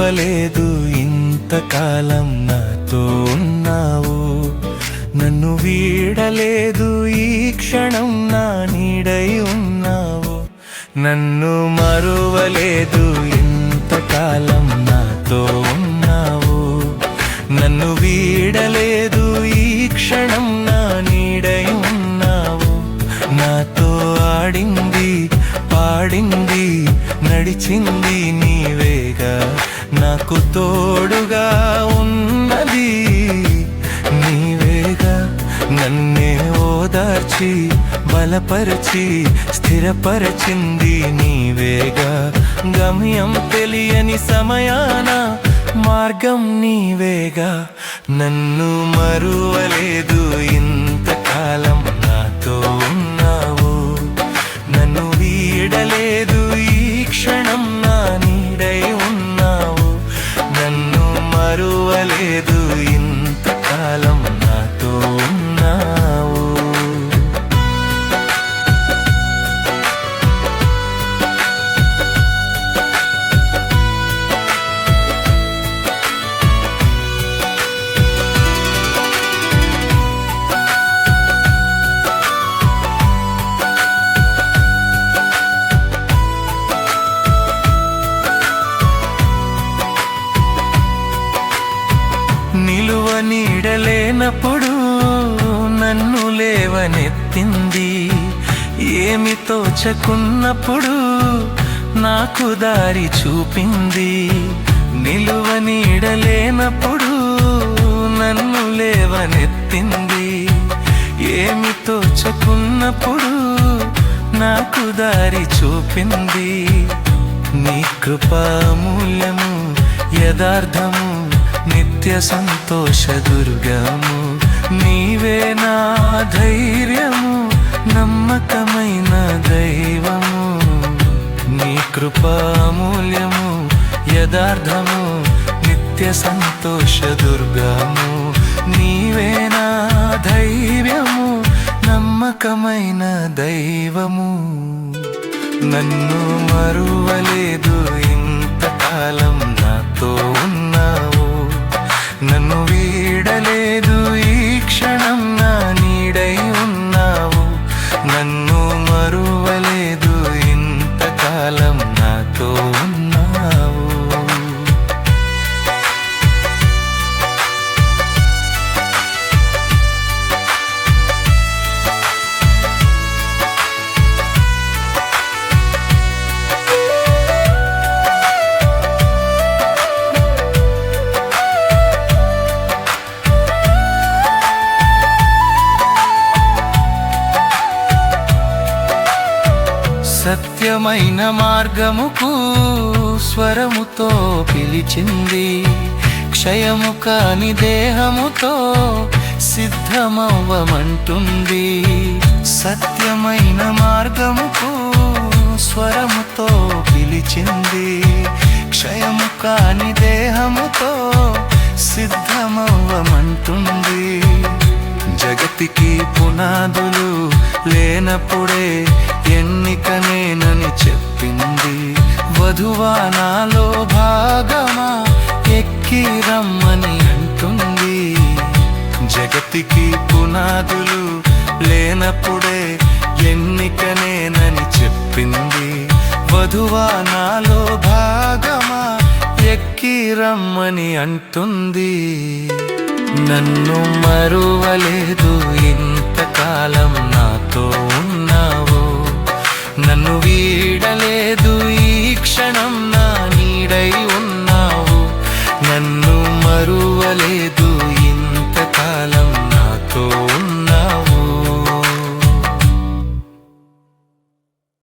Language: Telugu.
మరువలేదు, ఇంతకాలం నాతో ఉన్నావు. నన్ను వీడలేదు, ఈ క్షణం నా నీడై ఉన్నావు. నన్ను మరువలేదు, ఇంతకాలం నాతో ఉన్నావు. నన్ను వీడలేదు, ఈ క్షణం నా నీడై ఉన్నావు. నాతో ఆడింది, పాడింది, నడిచింది నీవేగా. నాకు తోడుగా ఉన్నది నీవేగా. నన్నే ఓదార్చి బలపరిచి స్థిరపరచింది నీవేగా. గమ్యం తెలియని సమయాన మార్గం నీవేగా. నన్ను మరువలేదు, ఇంతకాలం నాతో ఉన్నావు. నన్ను వీడలేదు, ఈ క్షణం నా నీడై ఉన్నావు. నన్ను మరువలేదు, ఇంతకాలం నాతో ఉన్నావు. నిలువ నీడలేనప్పుడు నన్ను లేవనెత్తింది. ఏమి తోచకున్నప్పుడు నాకు దారి చూపింది. నిలువ నీడలేనప్పుడు నన్ను లేవనెత్తింది. ఏమి తోచకున్నప్పుడు నాకు దారి చూపింది. నీ కృపామూల్యము, యథార్థము, నిత్య సంతోష దుర్గము. నీవే నా ధైర్యము, నమ్మకమైన దైవము. నీ కృపామూల్యము, యథార్థము, నిత్య సంతోష దుర్గము. నీవే నా ధైర్యము, నమ్మకమైన దైవము. నన్ను మరువలేదు, ఇంతకాలం నాతో ఉన్నావు. నన్ను వీడలేదు, ఈ క్షణం నా నీడై ఉన్నావు. నన్ను మరువలేదు, ఇంతకాలం నాతో ఉన్నావు. సత్యమైన మార్గముకు స్వరముతో పిలిచింది. క్షయము కాని దేహముతో సిద్ధమవ్వమంటుంది. సత్యమైన మార్గముకు స్వరముతో పిలిచింది. క్షయము కాని దేహముతో సిద్ధమవ్వమంటుంది. జగతికి పునాదులు లేనప్పుడే ఎన్నికనేనని చెప్పింది. వధువా నాలో భాగమా, ఎక్కి రమ్మని అంటుంది. జగతికి పునాదులు లేనప్పుడే ఎన్నికనేనని చెప్పింది. వధువా నాలో భాగమా, ఎక్కి రమ్మని అంటుంది. నన్ను మరువలేదు,